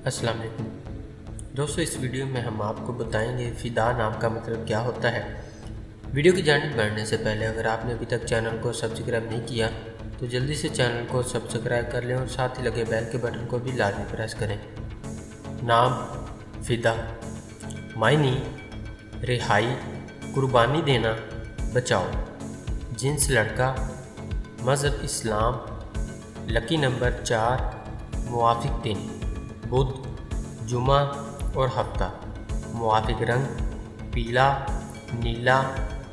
السلام علیکم دوستو، اس ویڈیو میں ہم آپ کو بتائیں گے فدا نام کا مطلب کیا ہوتا ہے۔ ویڈیو کی جانب بڑھنے سے پہلے اگر آپ نے ابھی تک چینل کو سبسکرائب نہیں کیا تو جلدی سے چینل کو سبسکرائب کر لیں اور ساتھ ہی لگے بیل کے بٹن کو بھی لازمی پریس کریں۔ نام فدا، معنی رہائی، قربانی دینا، بچاؤ، جنس لڑکا، مذہب اسلام، لکی نمبر 4، موافق دن بدھ، جمعہ اور ہفتہ، موافق رنگ پیلا، نیلا،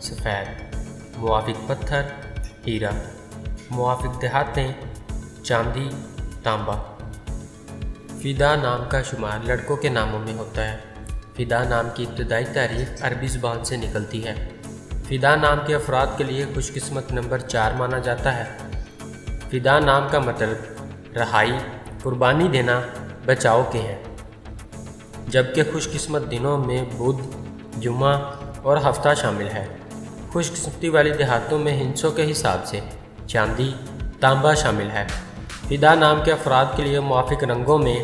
سفید، موافق پتھر ہیرا، موافق دھاتیں چاندی، تانبا۔ فدا نام کا شمار لڑکوں کے ناموں میں ہوتا ہے۔ فدا نام کی ابتدائی تاریخ عربی زبان سے نکلتی ہے۔ فدا نام کے افراد کے لیے خوش قسمت نمبر 4 مانا جاتا ہے۔ فدا نام کا مطلب رہائی، قربانی دینا، بچاؤ کے ہیں، جبکہ خوش قسمت دنوں میں بدھ، جمعہ اور ہفتہ شامل ہے۔ خوش قسمتی والی دیہاتوں میں ہندسوں کے حساب سے چاندی، تانبا شامل ہے۔ فدا نام کے افراد کے لیے موافق رنگوں میں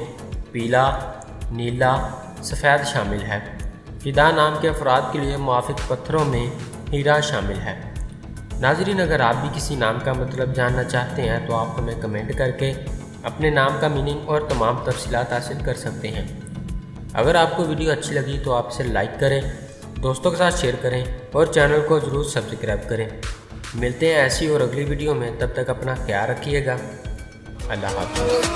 پیلا، نیلا، سفید شامل ہے۔ فدا نام کے افراد کے لیے موافق پتھروں میں ہیرا شامل ہے۔ ناظرین، اگر آپ بھی کسی نام کا مطلب جاننا چاہتے ہیں تو آپ ہمیں کمنٹ کر کے اپنے نام کا میننگ اور تمام تفصیلات حاصل کر سکتے ہیں۔ اگر آپ کو ویڈیو اچھی لگی تو آپ اسے لائک کریں، دوستوں کے ساتھ شیئر کریں اور چینل کو ضرور سبسکرائب کریں۔ ملتے ہیں ایسی اور اگلی ویڈیو میں، تب تک اپنا خیال رکھیے گا۔ اللہ حافظ۔